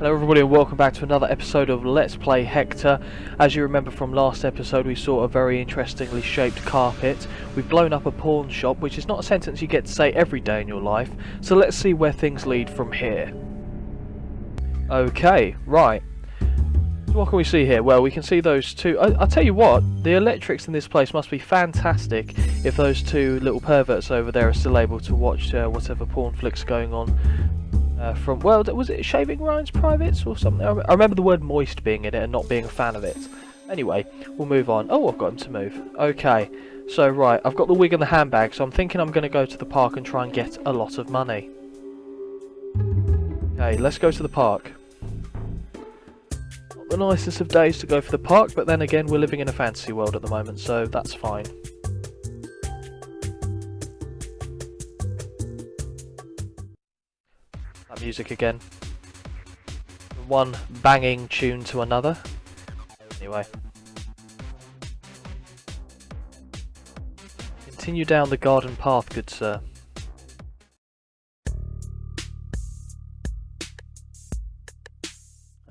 Hello everybody and welcome back to another episode of Let's Play Hector. As you remember from last episode, we saw a very interestingly shaped carpet. We've blown up a pawn shop, which is not a sentence you get to say every day in your life, so let's see where things lead from here. Okay, right. So what can we see here? Well, we can see those two. I'll tell you what, the electrics in this place must be fantastic if those two little perverts over there are still able to watch whatever porn flicks going on. From, well, was it Shaving Ryan's Privates or something? I remember the word moist being in it and not being a fan of it. Anyway, we'll move on. Oh, I've got him to move. Okay, so right, I've got the wig and the handbag, so I'm thinking I'm going to go to the park and try and get a lot of money. Okay, let's go to the park. Not the nicest of days to go for the park, but then again, we're living in a fantasy world at the moment, so that's fine. Music again. One banging tune to another. Anyway. Continue down the garden path, good sir.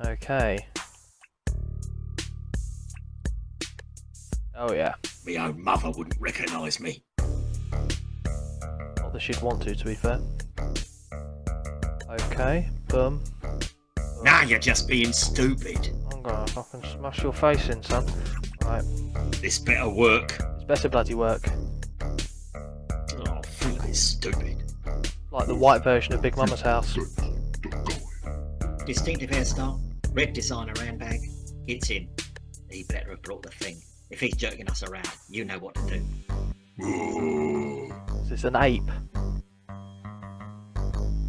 Okay. Oh yeah. My own mother wouldn't recognise me. Not that she'd want to be fair. Okay, boom. Now you're just being stupid. I'm gonna fucking smash your face in, son. Right. This better work. It's better bloody work. Oh, flippin' stupid. Like the white version of Big Mama's house. Distinctive hairstyle, red designer handbag. It's him. He better have brought the thing. If he's jerking us around, you know what to do. Is this an ape?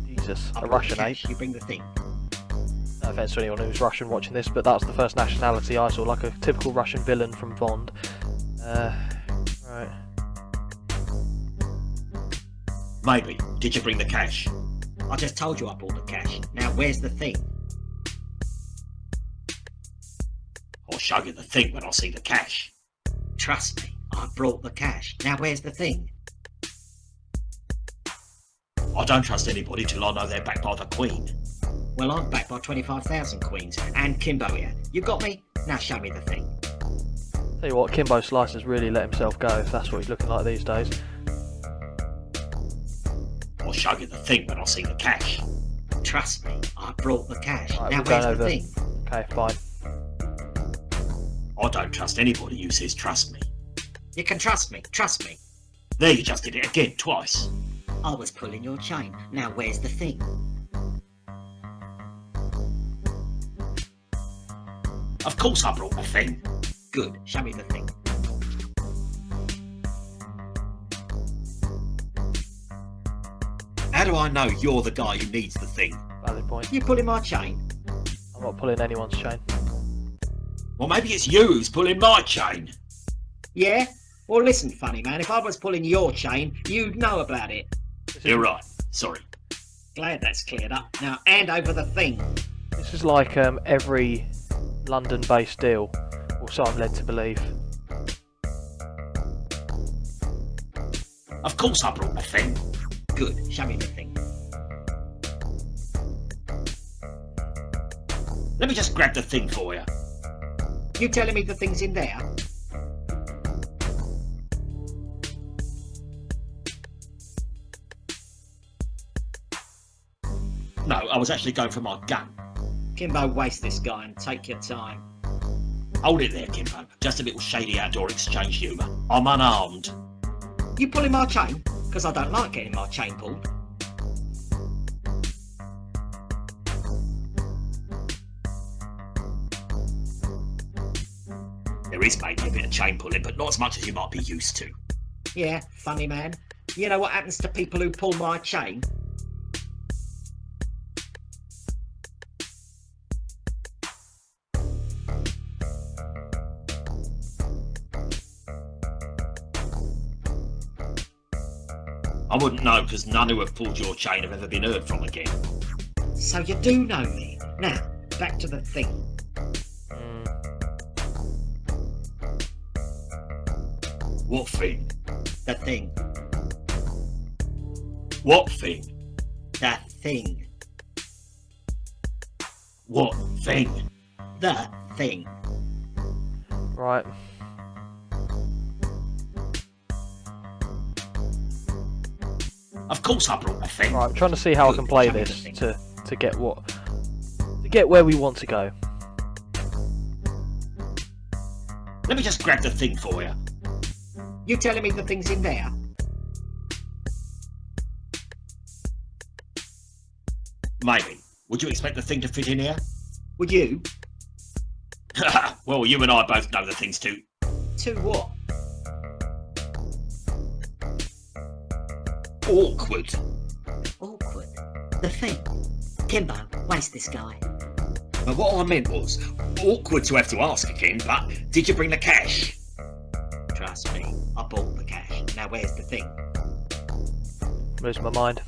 Jesus, a Russian ape. You bring the thing. No offense to anyone who's Russian watching this, but that's the first nationality I saw, like a typical Russian villain from Bond. Right. Maybe. Did you bring the cash? I just told you I brought the cash. Now where's the thing? I'll show you the thing when I see the cash. Trust me, I brought the cash. Now where's the thing? I don't trust anybody till I know they're backed by the Queen. Well, I'm backed by 25,000 queens. And Kimbo here. You got me? Now show me the thing. Tell you what, Kimbo Slice has really let himself go, if that's what he's looking like these days. I'll show you the thing when I see the cash. Trust me, I brought the cash. Right, now we're where's going the over. thing? Okay, fine. I don't trust anybody who says trust me. You can trust me. Trust me. There, you just did it again, twice. I was pulling your chain. Now where's the thing? Of course I brought the thing. Good. Show me the thing. How do I know you're the guy who needs the thing? Valid point. You pulling my chain? I'm not pulling anyone's chain. Well, maybe it's you who's pulling my chain. Yeah? Well, listen, funny man, if I was pulling your chain, you'd know about it. You're right. Sorry. Glad that's cleared up. Now, hand over the thing. This is like every London-based deal, or so I'm led to believe. Of course I brought the thing. Good. Show me the thing. Let me just grab the thing for you. You telling me the thing's in there? No, I was actually going for my gun. Kimbo, waste this guy and take your time. Hold it there, Kimbo. Just a little shady outdoor exchange humour. I'm unarmed. You pulling my chain? Because I don't like getting my chain pulled. There is maybe a bit of chain pulling, but not as much as you might be used to. Yeah, funny man. You know what happens to people who pull my chain? I wouldn't know, because none who have pulled your chain have ever been heard from again. So you do know me. Now, back to the thing. What thing? The thing. What thing? The thing. What thing? The thing. Right. Of course I brought the thing. Right, I'm trying to see how I can play Show me the this thing. to get what... to get where we want to go. Let me just grab the thing for you. You telling me the thing's in there? Maybe. Would you expect the thing to fit in here? Would you? Well, you and I both know the thing's too... To what? awkward. Awkward. The thing. Kimbo, waste this guy. But what I meant was, awkward to have to ask again, but did you bring the cash? Trust me, I bought the cash. Now where's the thing? Losing my mind.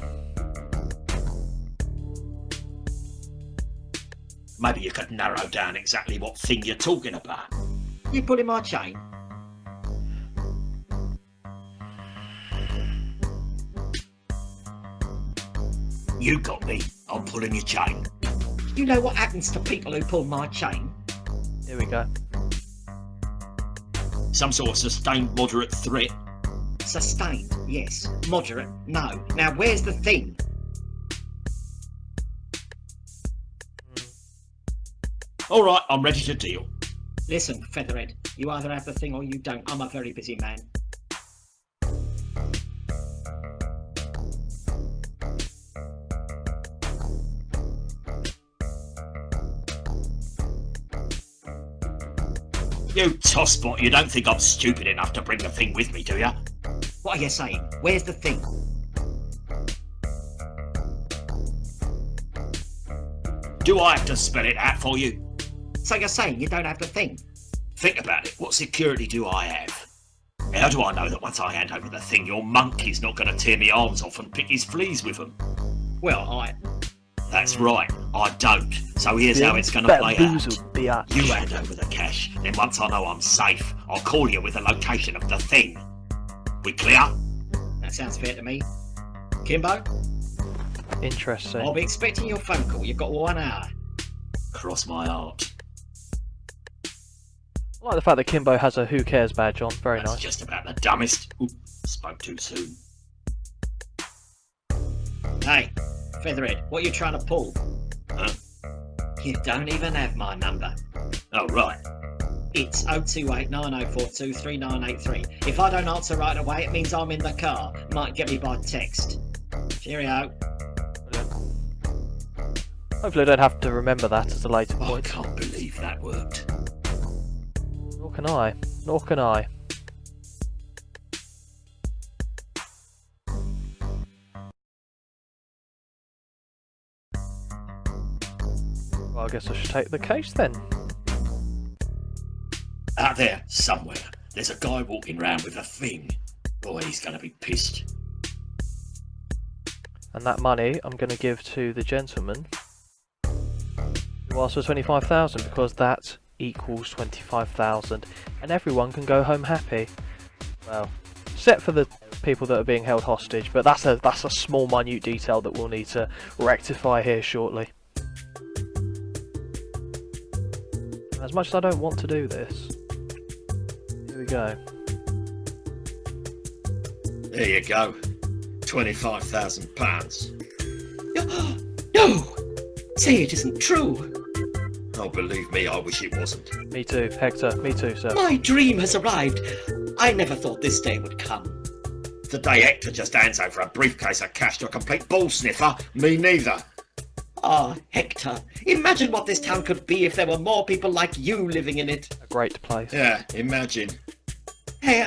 Maybe you could narrow down exactly what thing you're talking about. You pulling my chain? You got me. I'm pulling your chain. You know what happens to people who pull my chain? Here we go. Some sort of sustained moderate threat. Sustained, yes. Moderate, no. Now where's the thing? Alright, I'm ready to deal. Listen, Featherhead, you either have the thing or you don't. I'm a very busy man. You tosspot, you don't think I'm stupid enough to bring the thing with me, do you? What are you saying? Where's the thing? Do I have to spell it out for you? So you're saying you don't have the thing? Think about it. What security do I have? How do I know that once I hand over the thing, your monkey's not going to tear me arms off and pick his fleas with them? Well, That's right, I don't. So here's how it's going to play out. Bamboozled, biatch. You hand over the cash, then once I know I'm safe, I'll call you with the location of the thing. We clear? that sounds fair to me. Kimbo, Interesting. I'll be expecting your phone call. You've got 1 hour. Cross my heart. I like the fact that Kimbo has a Who Cares badge on. Very That's nice. just about the dumbest. Ooh, spoke too soon. Hey, Featherhead, what are you trying to pull? Huh? You don't even have my number. Oh, right. It's 028 9042 3983. If I don't answer right away, it means I'm in the car. Might get me by text. Cheerio. Brilliant. Hopefully I don't have to remember that at a later I point. can't believe that worked. Nor can I. Nor can I. Well, I guess I should take the case then. Out there, somewhere, there's a guy walking around with a thing. Boy, he's going to be pissed. And that money I'm going to give to the gentleman who asked for 25,000, because that equals 25,000 and everyone can go home happy. Well, except for the people that are being held hostage, but that's a small minute detail that we'll need to rectify here shortly. As much as I don't want to do this, here we go. There you go. £25,000. No! Say it isn't true. Oh, believe me, I wish it wasn't. Me too, Hector, me too, sir. My dream has arrived. I never thought this day would come. The day Hector just hands over a briefcase of cash to a complete ball sniffer, me neither. Ah, Hector, imagine what this town could be if there were more people like you living in it. A great place. Yeah, imagine. Hey,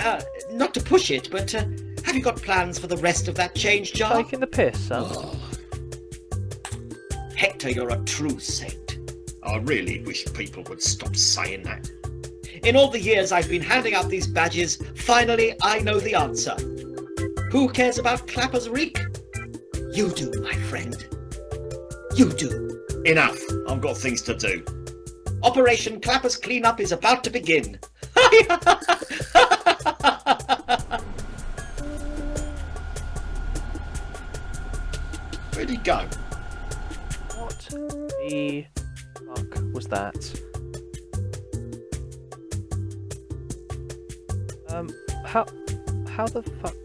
not to push it, but have you got plans for the rest of that change jar? Taking the piss, son. Oh, Hector, you're a true saint. I really wish people would stop saying that. In all the years I've been handing out these badges, finally I know the answer. Who cares about Clapper's reek? You do, my friend. You do. Enough, I've got things to do. Operation Clapper's cleanup is about to begin. Where'd he go? What the fuck was that? How the fuck?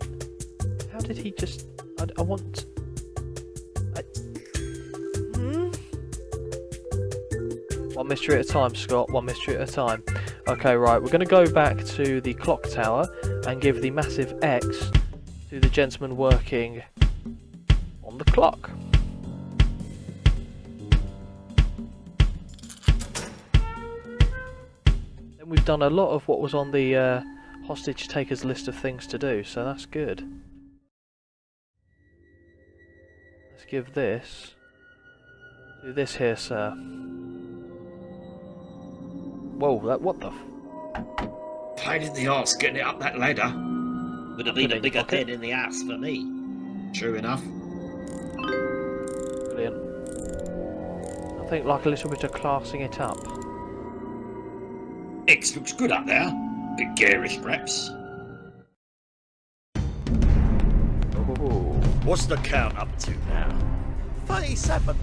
How did he just? I want. One mystery at a time, Scott. One mystery at a time. Okay, right. We're going to go back to the clock tower and give the massive X to the gentleman working on the clock. Then we've done a lot of what was on the hostage takers list of things to do, so that's good. Let's give this to this here, sir. Whoa, what the Pain in the arse getting it up that ladder. Would have been a bigger pocket. pain in the ass for me. True enough. Brilliant. I think like a little bit of classing it up. X looks good up there. Bit garish, perhaps. Ooh. What's the count up to now? 37.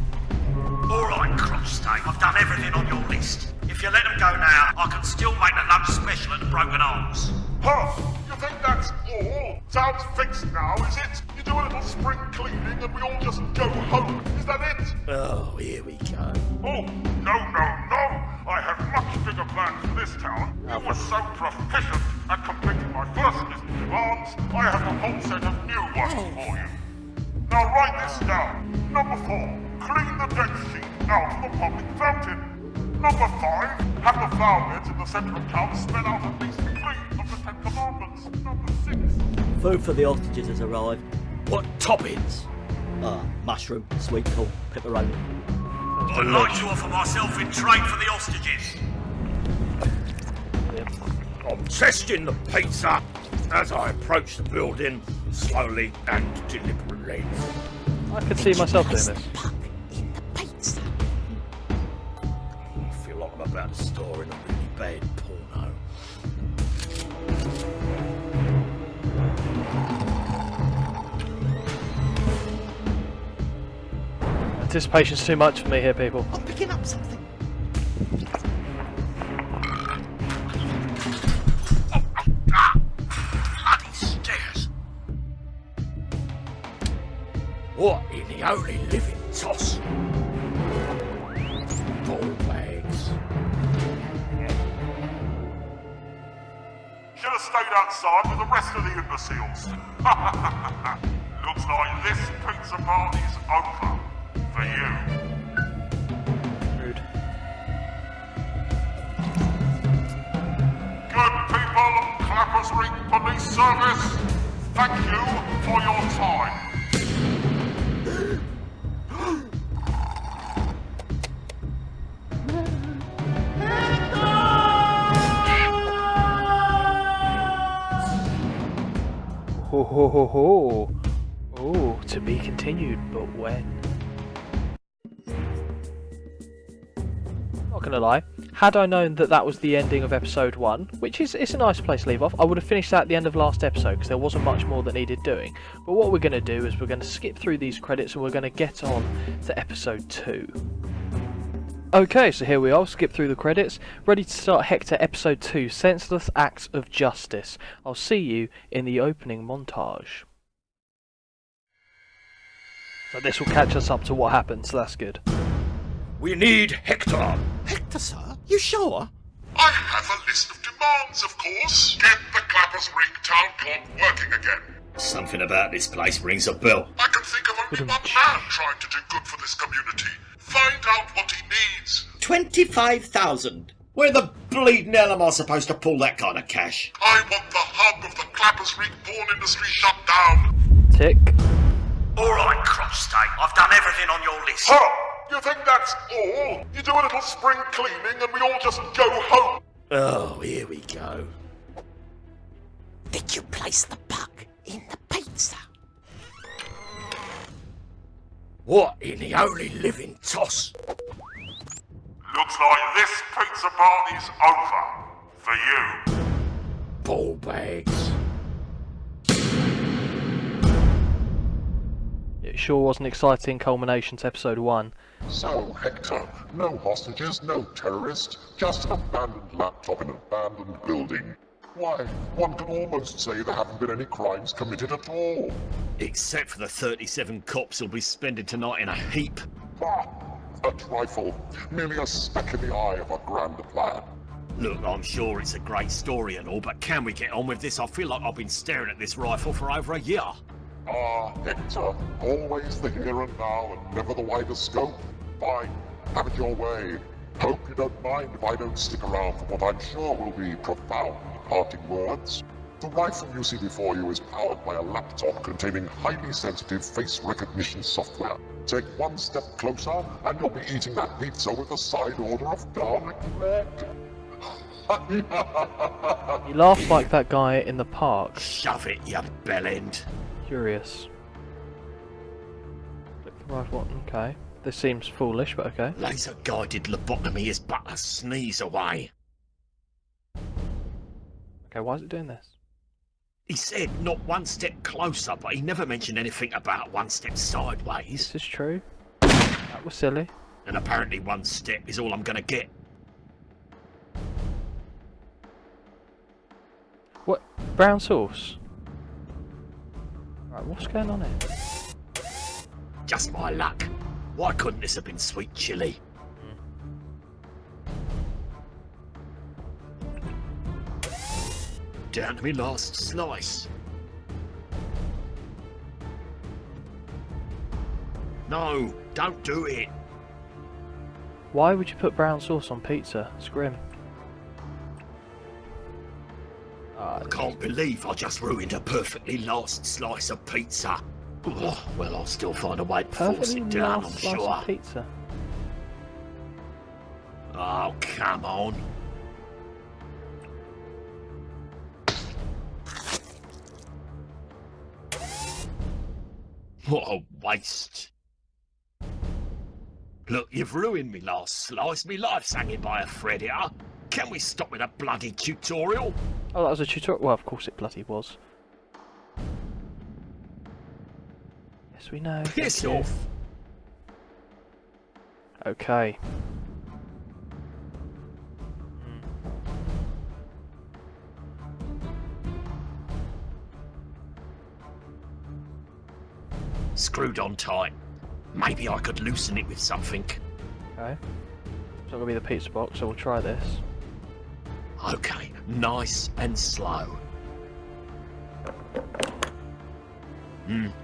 Alright, Crossstay, I've done everything on your list. If you let them go now, I can still make the lunch special at the Broken Arms. Huh? You think that's all? Sounds fixed now, is it? You do a little spring cleaning and we all just go home. Is that it? Oh, here we go. Oh, no. I have much bigger plans for this town. You were so proficient at completing my first list of demands, I have a whole set of new ones for you. Now write this down. Number 4, clean the dead sheet out of the public fountain. Number 5, have the flower beds in the centre of town spread out at least 3 of the 10 commandments. Number 6. Food for the hostages has arrived. What toppings? Mushroom, sweet corn, pepperoni. I'd like to offer myself in trade for the hostages. I'm testing the pizza as I approach the building, slowly and deliberately. I could see myself doing this. In the pizza. I feel like I'm about to star in a really bad porno. Anticipation's too much for me here, people. I'm picking up something. Bloody stairs! What in the holy living toss? Ball bags. Should have stayed outside with the rest of the imbeciles. Looks like this pizza party's over. For you. Rude. Good people of Clappers Ring Police Service, thank you for your time. Ho ho ho ho. Oh, to be continued, but when? Not gonna lie, had I known that that was the ending of episode 1, which is it's a nice place to leave off, I would have finished that at the end of last episode because there wasn't much more that needed doing. But what we're gonna do is we're gonna skip through these credits and we're gonna get on to episode 2. Okay, so here we are, skip through the credits, ready to start Hector episode 2, Senseless Acts of Justice. I'll see you in the opening montage. So this will catch us up to what happened, so that's good. We need Hector. Hector, sir? You sure? I have a list of demands, of course. Get the Clappers Ring town clock working again. Something about this place rings a bell. I can think of only one man trying to do good for this community. Find out what he needs. 25,000. Where the bleeding hell am I supposed to pull that kind of cash? I want the hub of the Clappers Ring porn industry shut down. Tick. Alright, Crossstay, I've done everything on your list. Huh? You think that's all? You do a little spring cleaning and we all just go home. Oh, here we go. Did you place the bug in the pizza? What in the holy living toss? Looks like this pizza party's over. For you. Ball bags. Yeah, sure was an exciting culmination to episode 1. So, Hector, no hostages, no terrorist, just an abandoned laptop in an abandoned building. Why, one can almost say there haven't been any crimes committed at all. Except for the 37 cops who'll be spending tonight in a heap. Ha! A trifle, merely a speck in the eye of a grander plan. Look, I'm sure it's a great story and all, but can we get on with this? I feel like I've been staring at this rifle for over a year. Ah, Hector, always the here and now and never the wider scope. Fine, have it your way. Hope you don't mind if I don't stick around for what I'm sure will be profound parting words. The rifle you see before you is powered by a laptop containing highly sensitive face recognition software. Take one step closer and you'll be eating that pizza with a side order of garlic bread. He laughed like that guy in the park. Shove it, you bellend. Curious. Click the rifle. Okay. This seems foolish, but okay. Laser-guided lobotomy is but a sneeze away. Okay, why is it doing this? He said not one step closer, but he never mentioned anything about one step sideways. This is true. That was silly. And apparently one step is all I'm gonna get. What? Brown sauce? Right, what's going on here? Just my luck. Why couldn't this have been sweet chili? Down to me last slice. No, don't do it. Why would you put brown sauce on pizza? It's grim. I can't believe I just ruined a perfectly last slice of pizza. Ugh, well, I'll still find a way to force Perfectly it down, I'm last slice sure. of pizza. Oh, come on. What a waste. Look, you've ruined me last slice. Me life's hanging by a thread here. Can we stop with a bloody tutorial? Oh, that was a tutorial. Well, of course it bloody was. Yes, we know. Piss Thank you. off. Okay. Screwed on tight. Maybe I could loosen it with something. Okay. It's not going to be the pizza box, so we'll try this. Okay, nice and slow.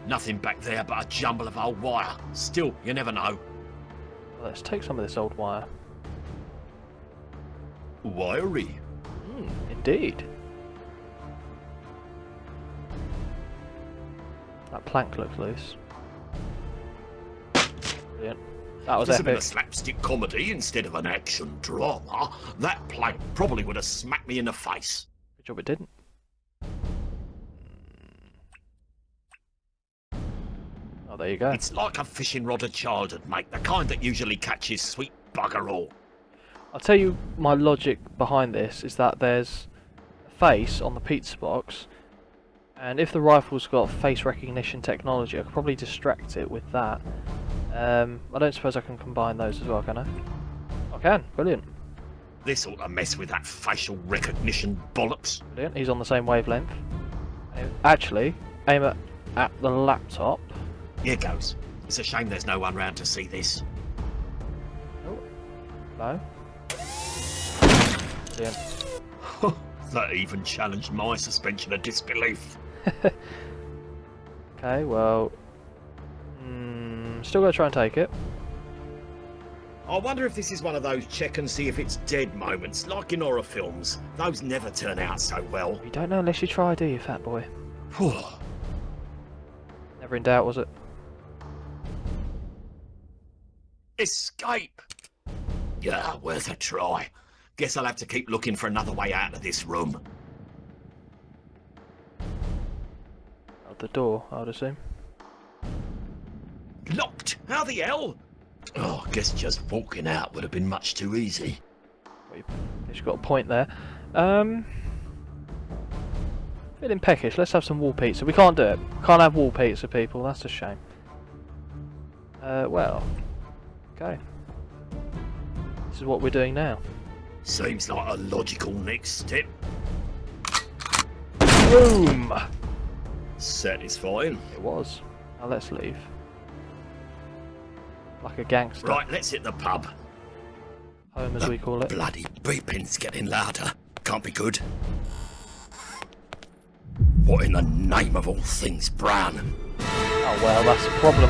Nothing back there but a jumble of old wire. Still, you never know. Let's take some of this old wire. Wiry. Indeed. That plank looks loose. Brilliant. That was If this had been a epic. slapstick comedy instead of an action drama, that plank probably would have smacked me in the face. Good job it didn't. Oh, there you go. It's like a fishing rod a child would make, the kind that usually catches sweet bugger all. I'll tell you my logic behind this is that there's a face on the pizza box, and if the rifle's got face recognition technology, I could probably distract it with that. I don't suppose I can combine those as well, can I? I can. Brilliant. This ought to mess with that facial recognition bollocks. Brilliant. He's on the same wavelength. Actually, aim at the laptop. Here goes. It's a shame there's no one round to see this. Oh, no. Brilliant. That even challenged my suspension of disbelief. Okay, well, still gonna try and take it. I wonder if this is one of those check and see if it's dead moments, like in horror films. Those never turn out so well. You don't know unless you try, do you, fat boy? Never in doubt, was it? Escape! Yeah, worth a try. Guess I'll have to keep looking for another way out of this room. Out the door, I would assume. Locked! How the hell? Oh, guess just walking out would have been much too easy. Well, you've got a point there. Feeling peckish. Let's have some wall pizza. We can't do it. Can't have wall pizza, people. That's a shame. Well, okay. This is what we're doing now. Seems like a logical next step. Boom! Satisfying. It was. Now let's leave. Like a gangster. Right, let's hit the pub. Home as we call it. Bloody beeping's getting louder. Can't be good. What in the name of all things brown? Oh well, that's a problem.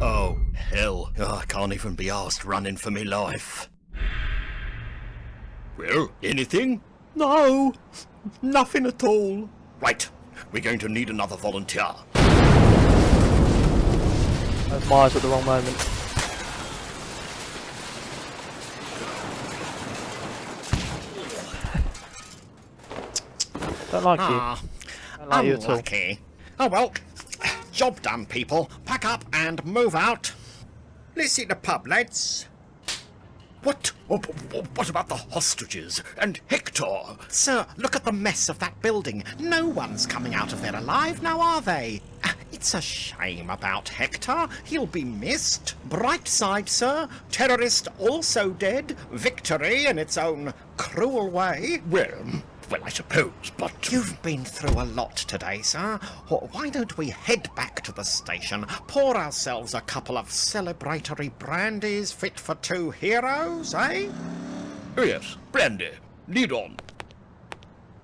Oh, hell. I can't even be asked running for me life. Well, anything? No, nothing at all. Right, we're going to need another volunteer. That's Myers at the wrong moment. Don't like you. Don't like you at all. Unlucky. Oh well, job done, people. Pack up and move out. Let's hit the pub, lads. What about the hostages and Hector? Sir, look at the mess of that building. No one's coming out of there alive now, are they? It's a shame about Hector. He'll be missed. Bright side, sir. Terrorist also dead. Victory in its own cruel way. Well, I suppose, but... You've been through a lot today, sir. Why don't we head back to the station, pour ourselves a couple of celebratory brandies fit for two heroes, eh? Oh, yes, brandy. Lead on.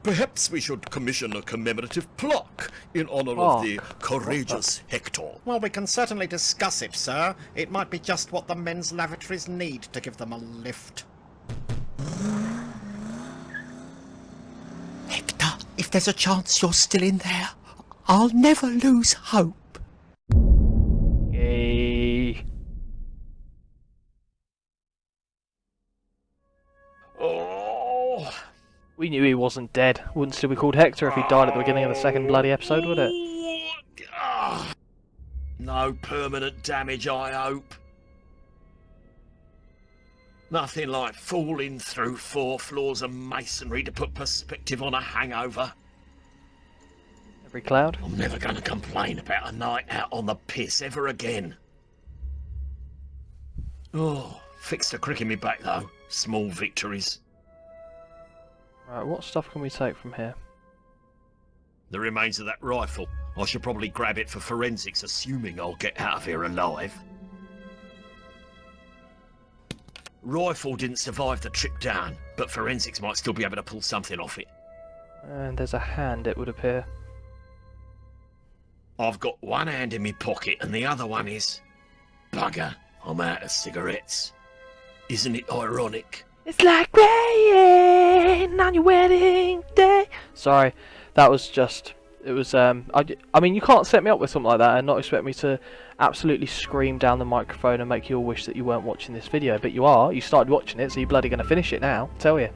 Perhaps we should commission a commemorative plaque in honour of the courageous Hector. Well, we can certainly discuss it, sir. It might be just what the men's lavatories need to give them a lift. Hector, if there's a chance you're still in there, I'll never lose hope. Yay. Oh, We knew he wasn't dead. Wouldn't still be called Hector if he died at the beginning of the second bloody episode, would it? no permanent damage, I hope. Nothing like falling through 4 floors of masonry to put perspective on a hangover. Every cloud. I'm never going to complain about a night out on the piss ever again. Oh, fixed a crick in me back though. Small victories. Right, what stuff can we take from here? The remains of that rifle. I should probably grab it for forensics, assuming I'll get out of here alive. Rifle didn't survive the trip down, but forensics might still be able to pull something off it. And there's a hand, it would appear. I've got one hand in my pocket and the other one is... Bugger, I'm out of cigarettes. Isn't it ironic? It's like rain on your wedding day. Sorry, that was just... It was, I mean, you can't set me up with something like that and not expect me to absolutely scream down the microphone and make you all wish that you weren't watching this video. But you are. You started watching it, so you're bloody going to finish it now. Tell you.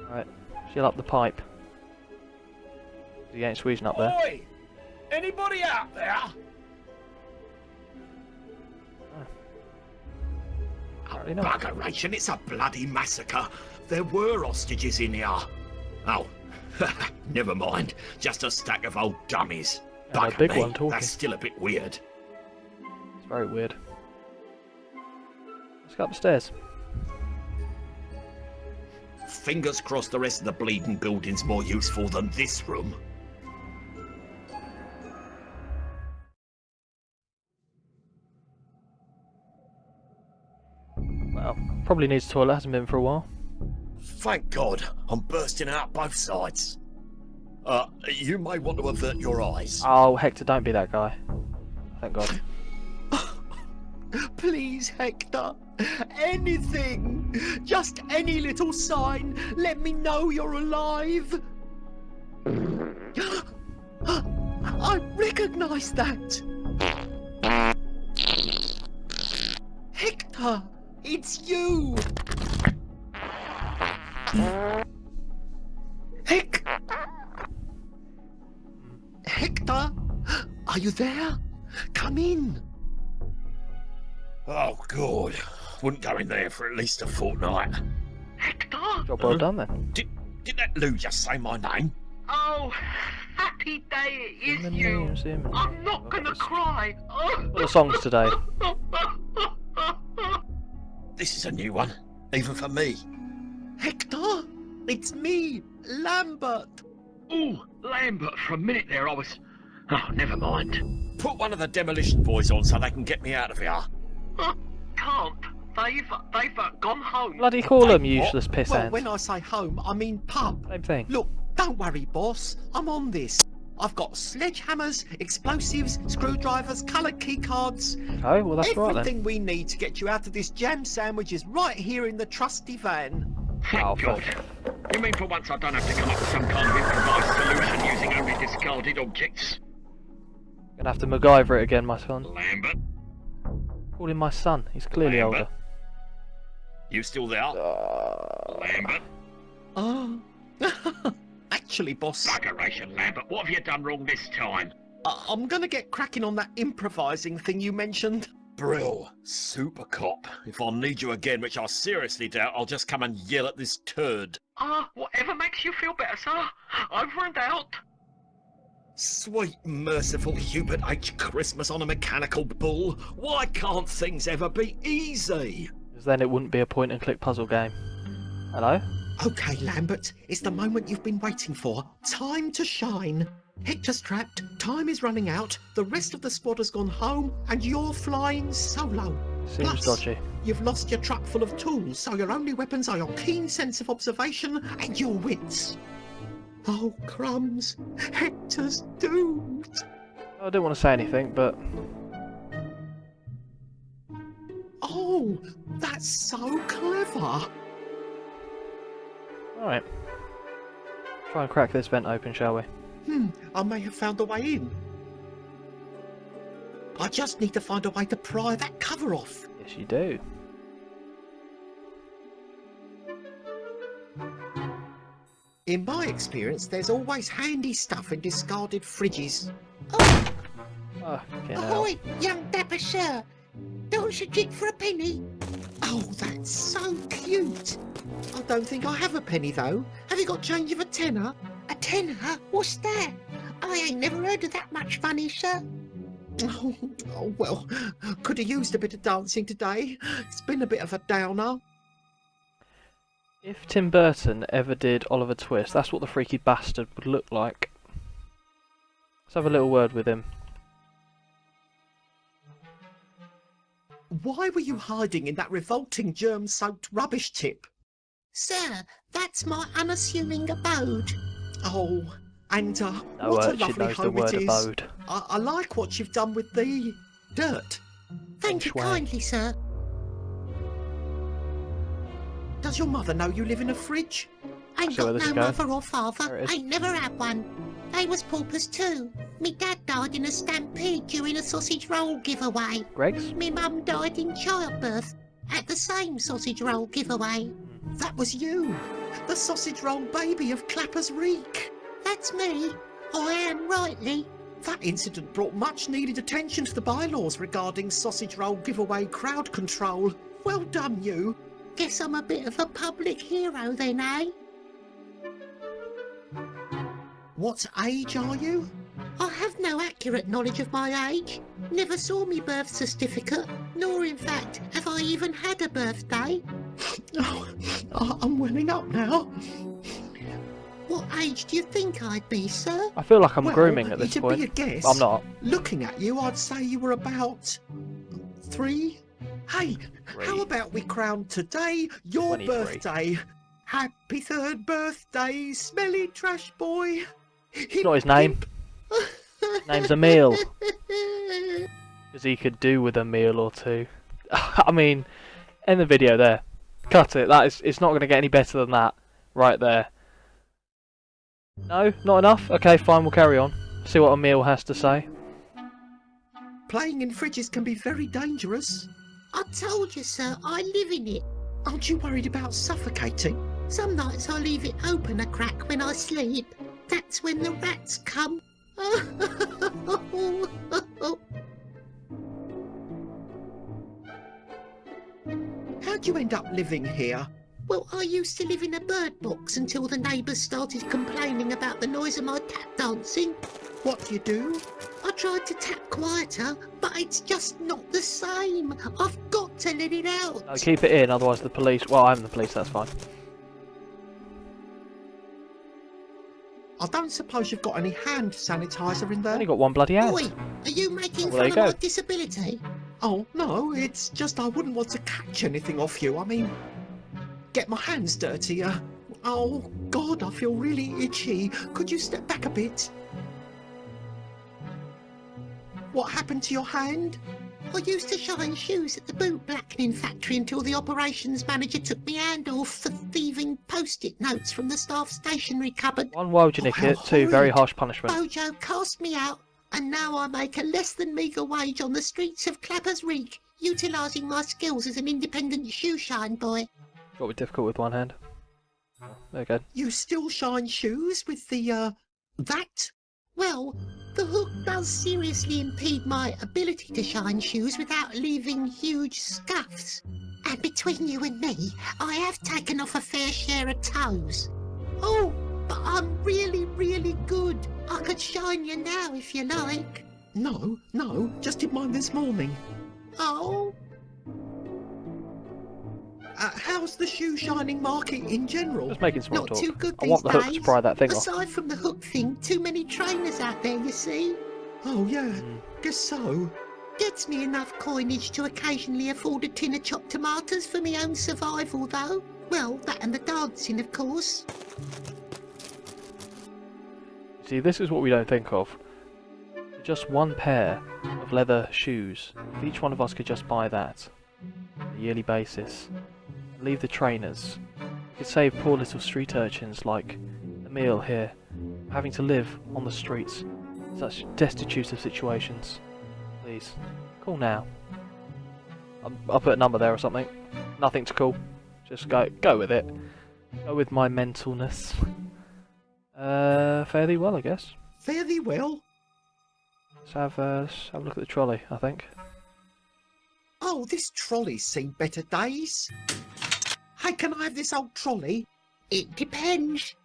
Right, fill up the pipe. You ain't squeezing up there. Oi! Anybody out there? Apparently not. Buggeration, it's a bloody massacre. There were hostages in here. Oh, never mind. Just a stack of old dummies. And a Bugger big me, one talking. that's still a bit weird. It's very weird. Let's go up the stairs. Fingers crossed the rest of the bleeding building's more useful than this room. Well, probably needs a toilet, hasn't been for a while. Thank God, I'm bursting out both sides. You may want to avert your eyes. Oh, Hector, don't be that guy. Thank God. Please, Hector. Anything. Just any little sign. Let me know you're alive. I recognise that. Hector, it's you. Hector, are you there? Come in. Oh, good. Wouldn't go in there for at least a fortnight. Hector? Job well done then. Did that Lou just say my name? Oh, happy day it In is, the you. museum. I'm not gonna cry. What are the songs today? This is a new one, even for me. Hector, it's me, Lambert. Ooh, Lambert, for a minute there I was... Oh, never mind. Put one of the demolition boys on so they can get me out of here. Can't. They've gone home. Bloody call them What? useless piss Well, ants. when I say home, I mean pub. Same thing. Look, don't worry, boss. I'm on this. I've got sledgehammers, explosives, screwdrivers, coloured keycards. Okay, well that's right then. Everything we need to get you out of this jam sandwich is right here in the trusty van. Thank Oh, God. You mean for once I don't have to come up with some kind of improvised solution using only discarded objects? Gonna have to MacGyver it again, my son. Lambert? Call him my son. He's clearly Lambert? older. You still there? Lambert? Oh. Actually, boss, Buggeration, Lambert. What have you done wrong this time? I'm gonna get cracking on that improvising thing you mentioned. Brill, super cop. If I need you again, which I seriously doubt, I'll just come and yell at this turd. Whatever makes you feel better, sir. Over and out. Sweet, merciful Hubert H. Christmas on a mechanical bull. Why can't things ever be easy? Because then it wouldn't be a point and click puzzle game. Hello? Okay, Lambert, it's the moment you've been waiting for. Time to shine. Hector's trapped, time is running out, the rest of the squad has gone home, and you're flying solo. Seems Plus, dodgy. You've lost your truck full of tools, so your only weapons are your keen sense of observation and your wits. Oh, crumbs. Hector's doomed. I didn't want to say anything, but Oh, that's so clever. alright. Try and crack this vent open, shall we? I may have found a way in. I just need to find a way to pry that cover off. Yes, you do. In my experience, there's always handy stuff in discarded fridges. Oh, fucking hell. Ahoy, young dapper sir. Don't you drink for a penny? Oh, that's so cute. I don't think I have a penny, though. Have you got change of a tenner? A tenner? What's that? I ain't never heard of that much funny, sir. Oh, well, could have used a bit of dancing today. It's been a bit of a downer. If Tim Burton ever did Oliver Twist, that's what the freaky bastard would look like. Let's have a little word with him. Why were you hiding in that revolting germ-soaked rubbish tip? Sir, that's my unassuming abode. Oh, and No what a urchin lovely knows the home word it is. abode. I like what you've done with the dirt. Thank you Shui. kindly, sir. Does your mother know you live in a fridge? Ain't See where got this no is going? mother or There father. it is. Ain't never had one. They was paupers too. Me dad died in a stampede during a sausage roll giveaway. Greg's? Me mum died in childbirth at the same sausage roll giveaway. That was you, the sausage roll baby of Clapper's Reek. That's me. I am rightly. That incident brought much needed attention to the bylaws regarding sausage roll giveaway crowd control. Well done, you. Guess I'm a bit of a public hero then, eh? What age are you? I have no accurate knowledge of my age. Never saw me birth certificate, nor in fact have I even had a birthday. Oh, I'm welling up now. What age do you think I'd be, sir? I feel like I'm Well, grooming at this to point. be a guess, I'm not. Looking at you, I'd say you were about 3. Hey, how 3. about we crown today your 23. birthday? Happy 3rd birthday, smelly trash boy. It's not his name. His name's Emil. Because he could do with a meal or two. I mean, end the video there. Cut it. It's not going to get any better than that. Right there. No? Not enough? Okay, fine, we'll carry on. See what Emil has to say. Playing in fridges can be very dangerous. I told you, sir, I live in it. Aren't you worried about suffocating? Some nights I leave it open a crack when I sleep. That's when the rats come. How'd you end up living here? Well, I used to live in a bird box until the neighbours started complaining about the noise of my tap dancing. What do you do? I tried to tap quieter, but it's just not the same. I've got to let it out. No, keep it in, otherwise the police... Well, I'm the police, that's fine. I don't suppose you've got any hand sanitizer in there? Only got one bloody hand. Oi, are you making Well, there fun you of go. my disability? Oh, no, it's just I wouldn't want to catch anything off you. I mean, get my hands dirty. Oh, God, I feel really itchy. Could you step back a bit? What happened to your hand? I used to shine shoes at the boot blackening factory until the operations manager took me hand off for thieving post-it notes from the staff stationery cupboard. One Wojciech, how two very horrid. harsh punishment. Bojo cast me out, and now I make a less than meagre wage on the streets of Clappers Reek, utilising my skills as an independent shoe shine boy. Got to be difficult with one hand. There you go. You still shine shoes with the, that? Well, the hook does seriously impede my ability to shine shoes without leaving huge scuffs. And between you and me, I have taken off a fair share of toes. Oh, but I'm really, really good. I could shine you now if you like. No, just did mine this morning. Oh, How's the shoe shining market in general? Just making small not talk. too good I these want the hook to days. pry that thing off. Aside from the hook thing, too many trainers out there, you see. Oh, yeah, guess so. Gets me enough coinage to occasionally afford a tin of chopped tomatoes for my own survival, though. Well, that and the dancing, of course. See, this is what we don't think of. Just one pair of leather shoes. If each one of us could just buy that on a yearly basis, and leave the trainers, we could save poor little street urchins like Emil here, having to live on the streets in such destitute of situations. Please, call now. I'll put a number there or something. Nothing to call. Just go with it. Go with my mentalness. Fare thee well, I guess. Fare thee well. Let's have a look at the trolley, I think. Oh, this trolley's seen better days. Hey, can I have this old trolley? It depends.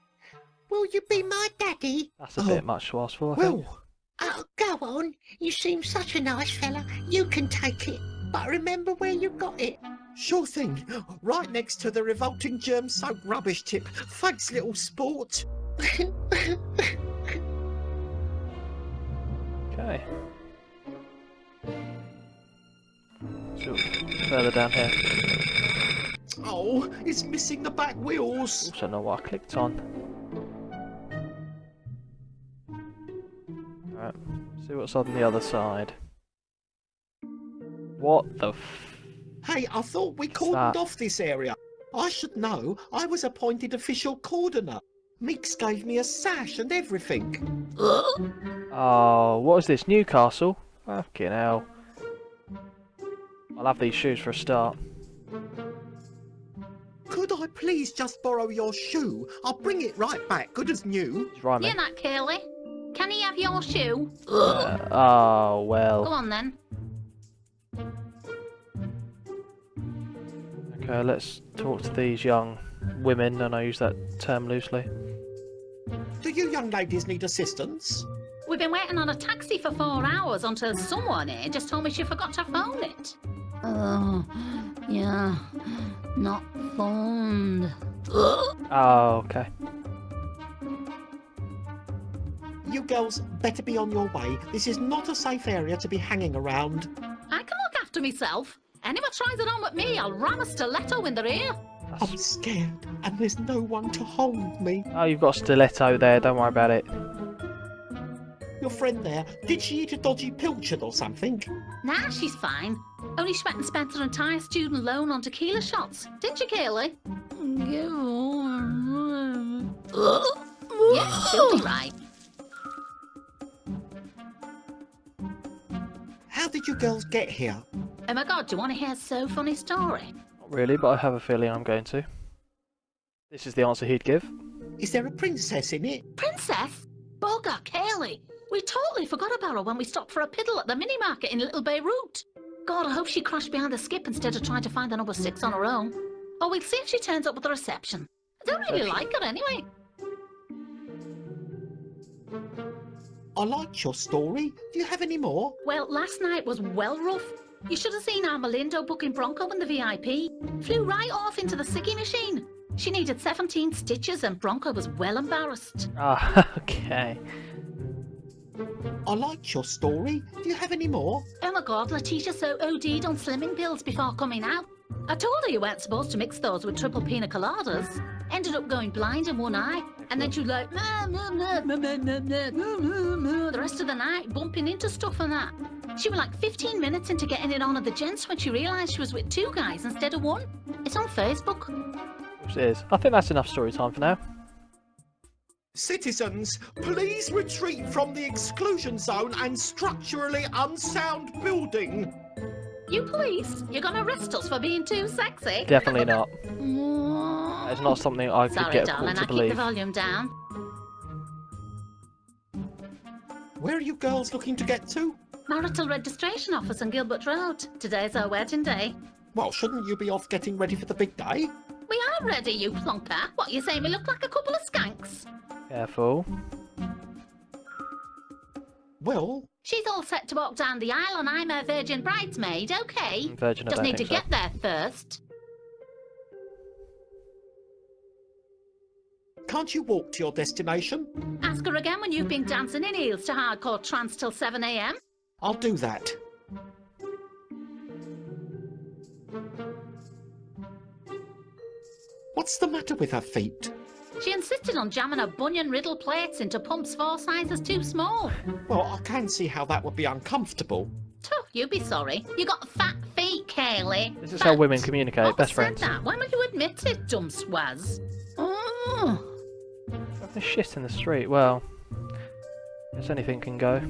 Will you be my daddy? That's a bit much to ask for, I think. Well, Oh, go on. You seem such a nice fella. You can take it. But remember where you got it. sure thing. Right next to the revolting germ-soaked rubbish tip. Thanks, little sport. Okay. So, further down here. Oh, it's missing the back wheels. Also know what I clicked on. Alright, see what's on the other side. What the Hey, I thought we that? cordoned off this area. I should know. I was appointed official cordoner. Meeks gave me a sash and everything. Oh, what is this? Newcastle? Fucking hell. I'll have these shoes for a start. Could I please just borrow your shoe? I'll bring it right back, good as new. It's rhyming. You're not Curly. Can he have your shoe? Oh, Go well. on then. Okay, let's talk to these young women, and I use that term loosely. Do you young ladies need assistance? We've been waiting on a taxi for 4 hours until someone here just told me she forgot to phone it. Oh, yeah. Not phoned. Oh, okay. You girls better be on your way. This is not a safe area to be hanging around. I can look after myself. Anyone tries it on with me, I'll ram a stiletto in their ear. I'm scared, and there's no one to hold me. Oh, you've got a stiletto there, don't worry about it. Your friend there, did she eat a dodgy pilchard or something? Nah, she's fine. Only she went and spent her entire student loan on tequila shots. Didn't you, Kaylee? Yeah, she'll be right. How did you girls get here? Oh my god, do you want to hear a so funny story? Not really, but I have a feeling I'm going to. This is the answer he'd give. Is there a princess in it? Princess? Bugger, Kaylee. We totally forgot about her when we stopped for a piddle at the mini-market in Little Beirut. God, I hope she crashed behind the skip instead of trying to find the number 6 on her own. Oh, we'll see if she turns up at the reception. I don't really like her anyway. I liked your story. Do you have any more? Well, last night was well rough. You should have seen Armalindo booking Bronco in the VIP. Flew right off into the Siggy machine. She needed 17 stitches and Bronco was well embarrassed. Ah, okay. I liked your story. Do you have any more? Oh my god, Letitia's so OD'd on slimming pills before coming out. I told her you weren't supposed to mix those with triple pina coladas. Ended up going blind in one eye. And then she was like, the rest of the night, bumping into stuff and that. She was like 15 minutes into getting it on at the gents when she realised she was with 2 guys instead of 1. It's on Facebook. Which it is. I think that's enough story time for now. Citizens, please retreat from the exclusion zone and structurally unsound building. You police? You're gonna arrest us for being too sexy? Definitely not. It's not something I could Sorry, get a darling, court to I keep the believe. volume down. Where are you girls looking to get to? Marital registration office on Gilbert Road. Today's our wedding day. Well, shouldn't you be off getting ready for the big day? We are ready, you plonker. What, you saying we look like a couple of skanks? Careful. Well, She's all set to walk down the aisle and I'm her virgin bridesmaid, okay? Virgin, I Just don't need to think so. get there first. can't you walk to your destination? Ask her again when you've been dancing in heels to hardcore trance till 7 AM. I'll do that. What's the matter with her feet? She insisted on jamming her bunion riddle plates into pumps 4 sizes too small. Well, I can see how that would be uncomfortable. Tuh, you'd be sorry. You got fat feet, Kaylee. This is how women communicate, What best said friends. that? When will you admit it, dumb swaz? Oh. There's shit in the street. Well, guess anything can go.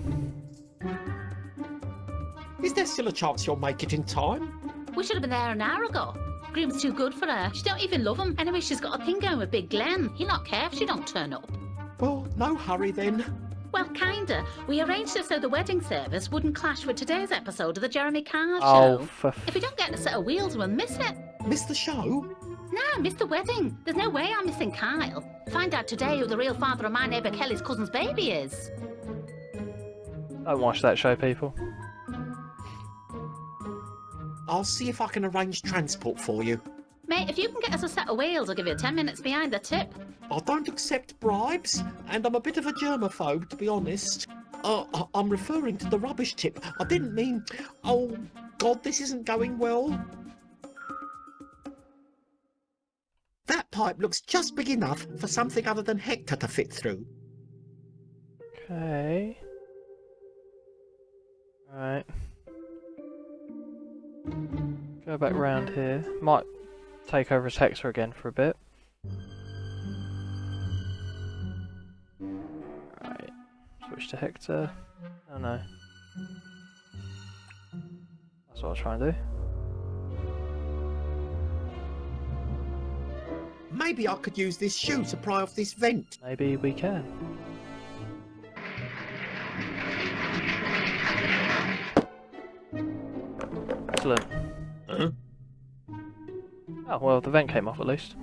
Is there still a chance you'll make it in time? We should have been there an hour ago. Groom's too good for her. She don't even love him. Anyway, she's got a thing going with Big Glenn. He'll not care if she don't turn up. Well, no hurry then. Well, kinda. We arranged it so the wedding service wouldn't clash with today's episode of the Jeremy Carr Oh, show. for If we don't get a set of wheels, we'll miss it. Miss the show? No, miss the wedding. There's no way I'm missing Kyle. Find out today who the real father of my neighbour Kelly's cousin's baby is. don't watch that show, people. I'll see if I can arrange transport for you. Mate, if you can get us a set of wheels, I'll give you 10 minutes behind the tip. I don't accept bribes, and I'm a bit of a germaphobe, to be honest. I'm referring to the rubbish tip. I didn't mean... Oh, God, this isn't going well. That pipe looks just big enough for something other than Hector to fit through. Okay. Right. Go back round here. Might take over as Hector again for a bit. Right. Switch to Hector. Oh no. That's what I was trying to do. Maybe I could use this shoe to pry off this vent. Maybe we can. Excellent. Huh? Oh, well, the vent came off at least.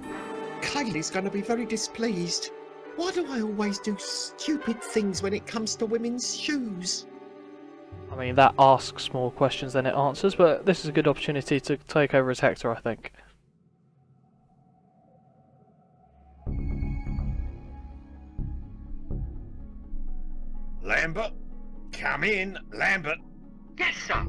Kaylee's going to be very displeased. Why do I always do stupid things when it comes to women's shoes? I mean, that asks more questions than it answers, but this is a good opportunity to take over as Hector, I think. Lambert? Come in, Lambert. Yes, sir.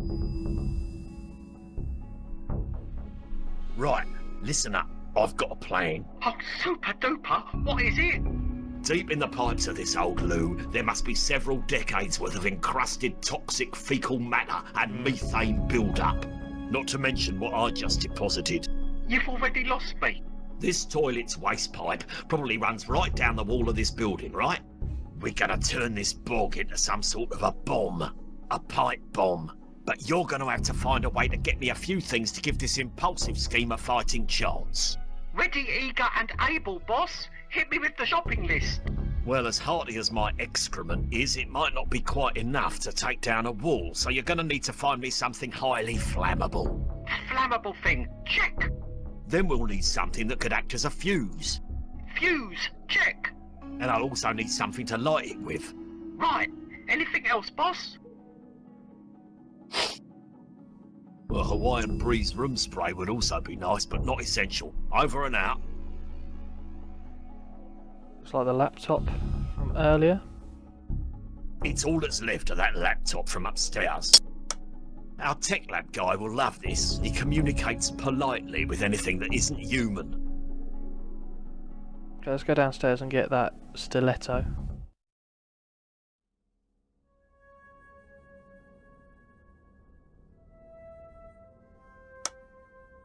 Right, listen up. I've got a plan. Oh, super duper. What is it? Deep in the pipes of this old loo, there must be several decades worth of encrusted toxic fecal matter and methane build-up. Not to mention what I just deposited. You've already lost me. This toilet's waste pipe probably runs right down the wall of this building, right? We're gonna turn this bog into some sort of a bomb. A pipe bomb. But you're gonna have to find a way to get me a few things to give this impulsive scheme a fighting chance. Ready, eager, and able, boss. Hit me with the shopping list. Well, as hearty as my excrement is, it might not be quite enough to take down a wall, so you're gonna need to find me something highly flammable. Flammable thing. Check. Then we'll need something that could act as a fuse. Fuse, check. And I'll also need something to light it with. Right. Anything else, boss? Well, Hawaiian Breeze room spray would also be nice, but not essential. Over and out. Looks like the laptop from earlier. It's all that's left of that laptop from upstairs. Our tech lab guy will love this. He communicates politely with anything that isn't human. Okay, let's go downstairs and get that stiletto.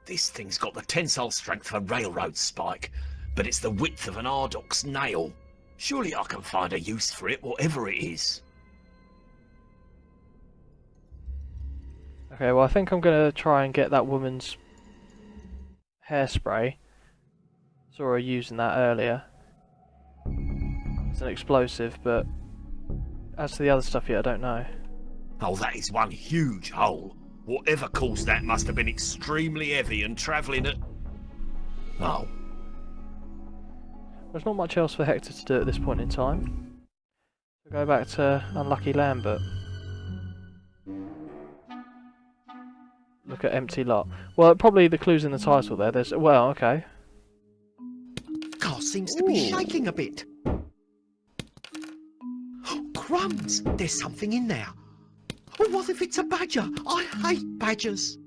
This thing's got the tensile strength of a railroad spike, but it's the width of an Ardoc's nail. Surely I can find a use for it, whatever it is. Okay, well I think I'm going to try and get that woman's hairspray. Saw her using that earlier. It's an explosive, but as to the other stuff yet, I don't know. Oh, that is one huge hole. Whatever caused that must have been extremely heavy and travelling at... Oh. There's not much else for Hector to do at this point in time. We'll go back to Unlucky Lambert. Look at empty lot. Well, probably the clue's in the title there. There's... Well, okay. Car seems to be shaking a bit. Crumbs! There's something in there. Oh, what if it's a badger? I hate badgers.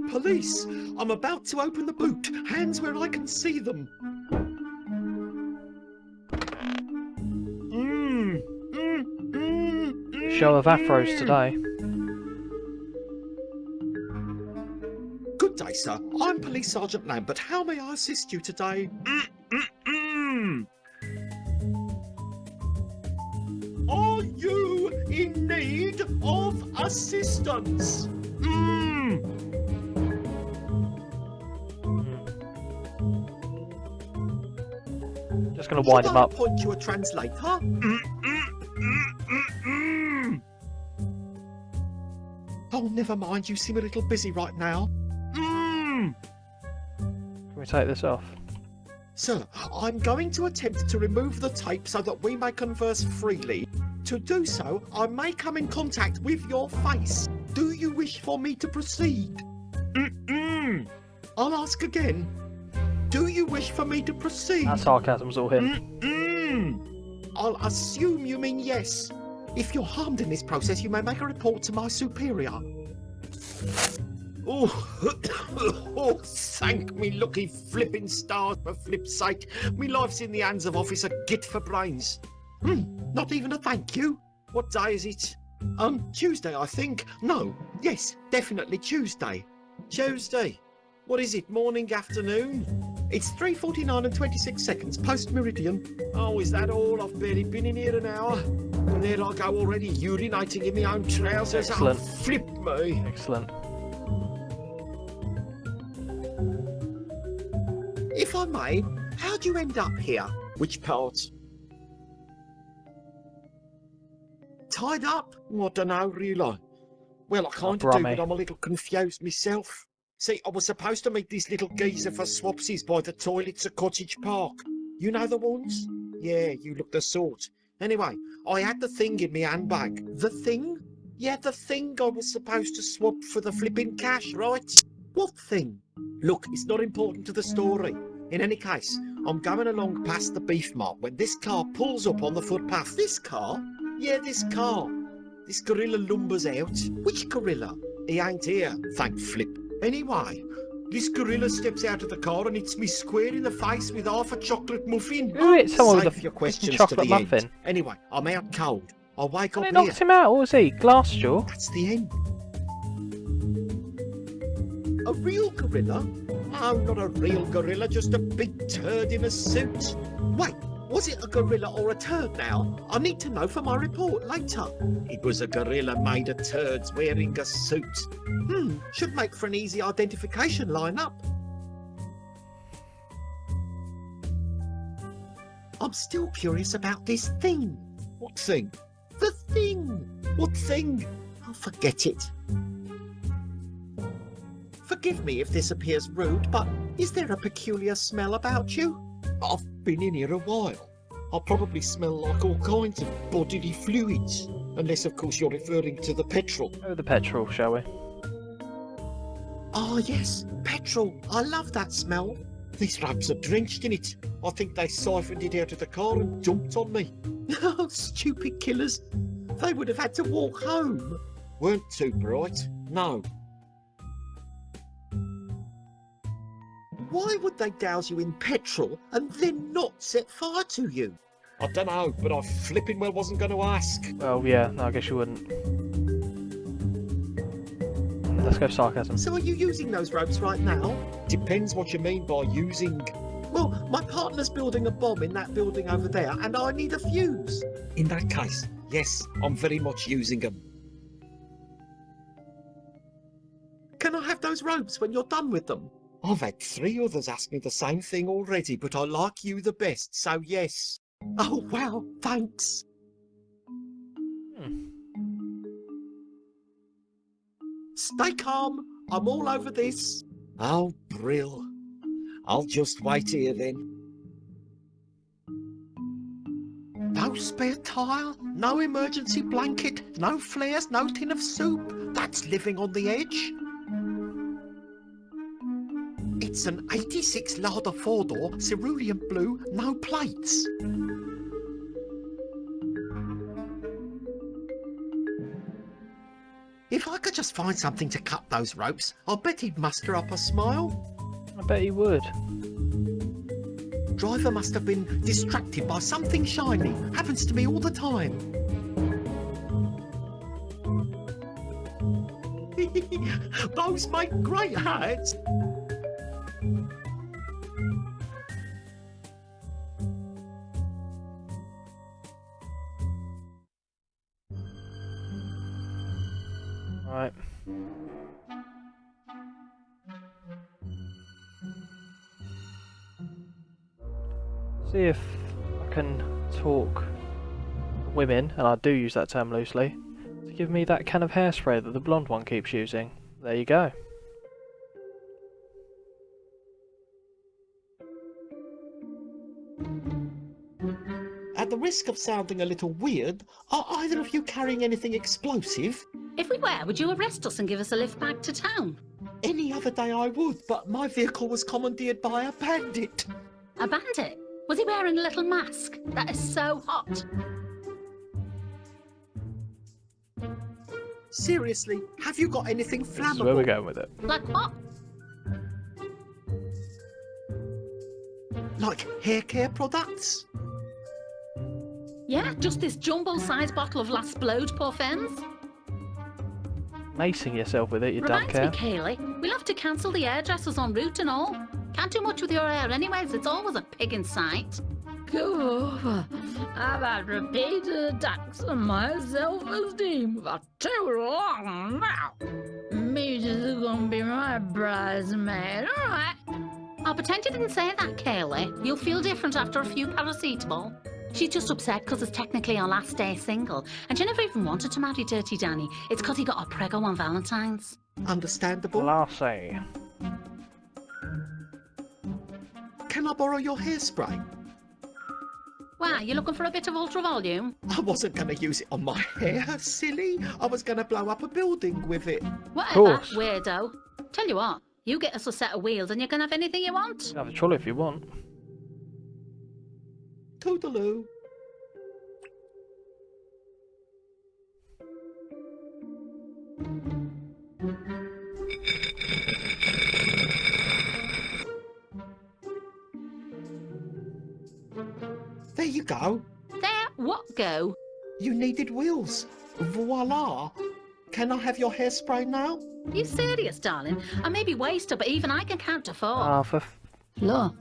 Police! I'm about to open the boot. Hands where I can see them. Show of afros today. Good day, sir. I'm Police Sergeant Lambert. How may I assist you today? Are you in need of assistance? Just gonna wind Should him I up. appoint you a translator? Oh, never mind. You seem a little busy right now. Can we take this off? Sir, I'm going to attempt to remove the tape so that we may converse freely. To do so, I may come in contact with your face. Do you wish for me to proceed? I'll ask again. Do you wish for me to proceed? That sarcasm's all him. I'll assume you mean yes. If you're harmed in this process, you may make a report to my superior. Oh, thank me lucky flipping stars for flip's sake. Me life's in the hands of Officer Git for brains. Not even a thank you. What day is it? Tuesday, I think. No, yes, definitely Tuesday. Tuesday. What is it, morning, afternoon? It's 3:49 and 26 seconds, post-meridian. Oh, is that all? I've barely been in here an hour. And there I go already, urinating in my own trousers. Excellent. Oh, flip me. Excellent. If I may, how'd you end up here? Which part? Tied up? I don't know, really. Well, I kind of do, Brummy. but I'm a little confused myself. See, I was supposed to meet this little geezer for swapsies by the toilets at Cottage Park. You know the ones? Yeah, you look the sort. Anyway, I had the thing in my handbag. The thing? Yeah, the thing I was supposed to swap for the flipping cash, right? What thing? Look, it's not important to the story. In any case, I'm going along past the beef mart when this car pulls up on the footpath. This car? Yeah, this car. This gorilla lumbers out. Which gorilla? He ain't here, thank flip. Anyway, this gorilla steps out of the car and hits me square in the face with half a chocolate muffin. Who hit someone with Save a your questions chocolate to the muffin? end. Anyway, I'm out cold. I'll wake And up it here. knocked him out. What was he? Glassjaw? That's the end. A real gorilla? No, not a real gorilla, just a big turd in a suit. Wait, was it a gorilla or a turd now? I need to know for my report later. It was a gorilla made of turds wearing a suit. Should make for an easy identification lineup. I'm still curious about this thing. What thing? The thing. What thing? Oh, forget it. Forgive me if this appears rude, but is there a peculiar smell about you? I've been in here a while. I probably smell like all kinds of bodily fluids. Unless, of course, you're referring to the petrol. Oh, the petrol, shall we? Ah, yes, petrol. I love that smell. These ropes are drenched in it. I think they siphoned it out of the car and dumped on me. Oh, stupid killers. They would have had to walk home. Weren't too bright. No. Why would they douse you in petrol and then not set fire to you? I don't know, but I flipping well wasn't going to ask. Well, yeah, no, I guess you wouldn't. Let's go sarcasm. So are you using those ropes right now? Depends what you mean by using. Well, my partner's building a bomb in that building over there, and I need a fuse. In that case, yes, I'm very much using them. Can I have those ropes when you're done with them? I've had 3 others ask me the same thing already, but I like you the best, so yes. Oh, wow, thanks. Stay calm. I'm all over this. Oh, Brill. I'll just wait here then. No spare tile, no emergency blanket, no flares, no tin of soup. That's living on the edge. It's an 86 larder 4-door, cerulean blue, no plates. If I could just find something to cut those ropes, I'll bet he'd muster up a smile. I bet he would. Driver must have been distracted by something shiny. Happens to me all the time. Those make great hats. Right. See if I can talk women, and I do use that term loosely, to give me that can of hairspray that the blonde one keeps using. There you go. At the risk of sounding a little weird, are either of you carrying anything explosive? If we were, would you arrest us and give us a lift back to town? Any other day I would, but my vehicle was commandeered by a bandit. A bandit? Was he wearing a little mask? That is so hot. Seriously, have you got anything This is where we're flammable? going with it. Like what? Like hair care products? Yeah, just this jumbo-sized bottle of Last Blode, poor Fens. Macing yourself with it, you don't Reminds care. me, Kaylee, we'll have to cancel the hairdressers en route and all. Can't do much with your hair anyways, it's always a pig in sight. I've had repeated attacks on my self-esteem for too long now. Majors are gonna be my bridesmaid, alright? I'll pretend you didn't say that, Kaylee. You'll feel different after a few paracetamol. She's just upset because it's technically our last day single, and she never even wanted to marry Dirty Danny. It's because he got a prego on Valentine's. Understandable. Lassie. Can I borrow your hairspray? Why, you looking for a bit of ultra volume? I wasn't going to use it on my hair, silly. I was going to blow up a building with it. Whatever, Course. weirdo. Tell you what, you get us a set of wheels and you can have anything you want. You can have a trolley if you want. Toodaloo. There you go. There, what go? You needed wheels. Voila. Can I have your hairspray now? You serious, darling? I may be wasted, but even I can count to 4. Ah, for Look.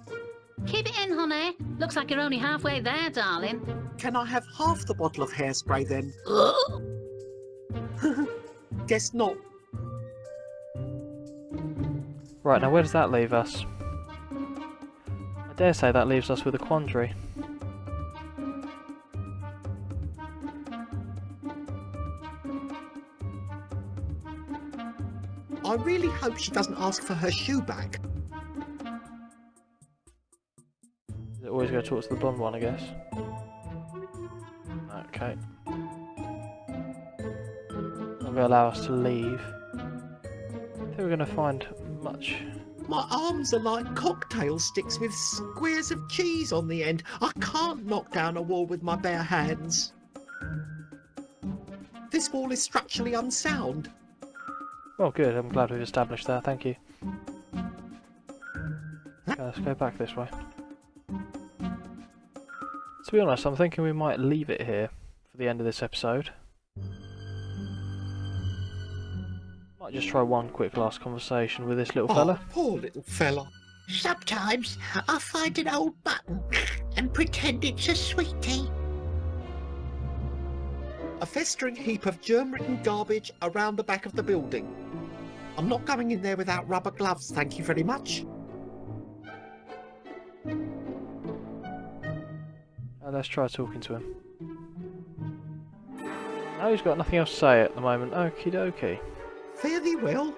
Keep it in, honey. Looks like you're only halfway there, darling. Can I have half the bottle of hairspray then? Guess not. Right, now where does that leave us? I dare say that leaves us with a quandary. I really hope she doesn't ask for her shoe back. Always go talk to the blonde one, I guess. Okay. Not gonna allow us to leave. I think we're gonna find much. My arms are like cocktail sticks with squares of cheese on the end. I can't knock down a wall with my bare hands. This wall is structurally unsound. Oh good, I'm glad we've established that, thank you. Okay, let's go back this way. To be honest, I'm thinking we might leave it here for the end of this episode. Might just try one quick last conversation with this little fella. Oh, poor little fella. Sometimes I find an old button and pretend it's a sweetie. A festering heap of germ-ridden garbage around the back of the building. I'm not going in there without rubber gloves, thank you very much. Let's try talking to him. No, he's got nothing else to say at the moment. Okie dokie. Fare thee well.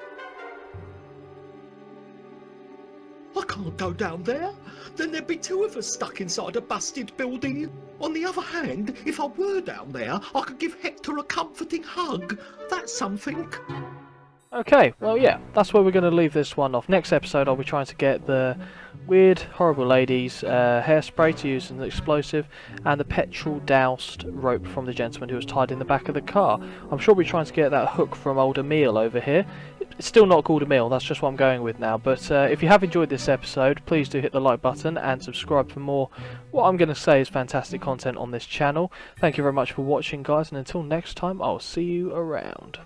I can't go down there. Then there'd be two of us stuck inside a busted building. On the other hand, if I were down there, I could give Hector a comforting hug. That's something. Okay, well yeah, that's where we're going to leave this one off. Next episode I'll be trying to get the weird, horrible lady's hairspray to use as an explosive and the petrol doused rope from the gentleman who was tied in the back of the car. I'm sure we'll be trying to get that hook from old Emil over here. It's still not called Emil, that's just what I'm going with now. But if you have enjoyed this episode, please do hit the like button and subscribe for more, what I'm going to say is fantastic content on this channel. Thank you very much for watching guys, and until next time, I'll see you around.